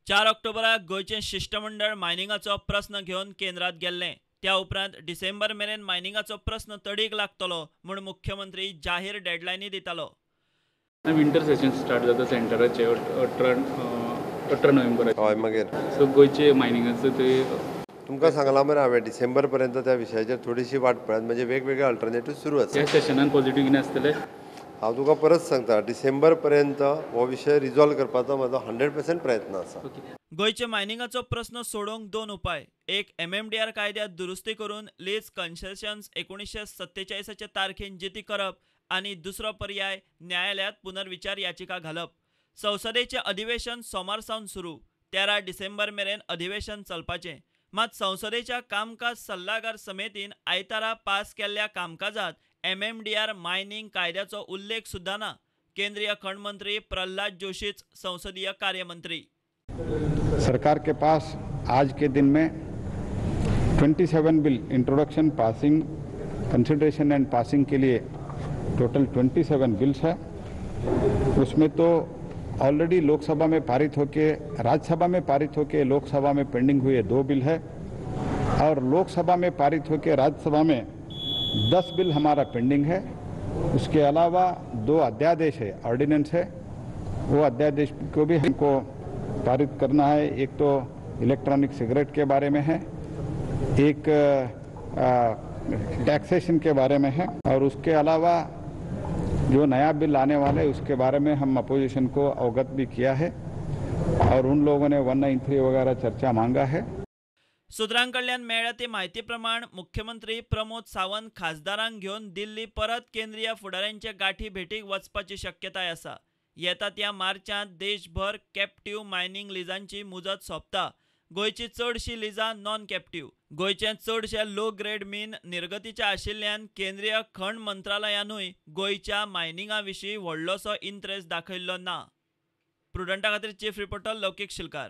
4 ऑक्टोबराक गोयचे शिष्टमंडळ मायनिंगाचो प्रस्न घेवन केंद्रात गेल्ले। त्या उपरांत डिसेंबर मेरेन मायनिंगाचो प्रस्न तडीक लागतलो म्हूण मुख्यमंत्री जाहीर डेडलायनी दितालो। विंटर सेशन स्टार्ट जाता सेंटराचे 18 नोव्हेंबर हय मागीर सो गोयचे मायनिंगाचो ते तुमकां सांगलां मरे हांवें डिसेंबर पर्यंत त्या विशयाचेर थोडीशी वाट पळयात म्हणजे वेगवेगळे अल्टरनेटीव सुरू आसा। त्या सेशनान पॉझिटिव्ह कितें आसतलें हांव तुका परत सांगता डिसेंबर पर्यंत हो विशय रिजॉल्व करपाचो म्हजो 100% प्रयत्न आसा। गोयचे मायनिंगाचो प्रस्न सोडोवंक दोन उपाय। एक MMDR कायद्यात दुरुस्ती करून लीज कन्सेशन्स 1947 तारखेन जिती करप आनी दुसरो पर्याय न्यायालयात पुनर्विचार याचिका घालप। संसदेचे अधिवेशन सोमार सावन सुरू 13 डिसेंबर मेरेन अधिवेशन चलपाचें। मात संसदेच्या कामकाज सल्लागार समितीन आयतारा पास केल्ल्या कामकाजात MMDR मायनिंग कायद्याचो उल्लेख सुद्धा ना। केंद्रीय खण मंत्री प्रल्हाद जोशीच संसदीय कार्यमंत्री। सरकार के पास आज के दिन में 27 bill introduction, passing, consideration and passing के लिए टोटल 27 बिल्स है। उसमें तो ऑलरेडी लोकसभा में पारित होके, राज्यसभा में पारित होके लोकसभा में पेंडिंग हुए 2 बिल है और लोकसभा में पारित होके राज्यसभा में 10 बिल हमारा पेंडिंग है। उसके अलावा 2 अध्यादेश है, ऑर्डिनेंस है, वो अध्यादेश को भी हमको पारित करना है। एक तो इलेक्ट्रॉनिक सिगरेट के बारे में है, एक टैक्सेशन के बारे में है और उसके अलावा जो नया बिल आने वाला है उसके बारे में हम अपोजिशन को अवगत भी किया है और उन लोगों ने 193 वगैरह चर्चा मांगा है। सुत्रांकडल्यान मेळ्ळ्या ते म्हायती प्रमाण मुख्यमंत्री प्रमोद सावंत खासदारांक घेवन दिल्ली परत केंद्रीय फुडाऱ्यांचे गाठी भेटीक वचपाची शक्यताय आसा। येता त्या मार्चांत देशभर कॅप्टिव्ह मायनिंग लिजांची मुजत सोंपता। गोयची चडशी लिजां नॉन कॅप्टिव्ह। गोयचे चडशे लो ग्रेड मीन निर्गतीचे आशिल्ल्यान केंद्रीय खण मंत्रालयानूय गोयच्या मायनिंगा विशीं व्हडलोसो इंट्रेस्ट दाखयल्लो ना। प्रुडंटा खातीर चीफ रिपोर्टर लौकीक शिलकार।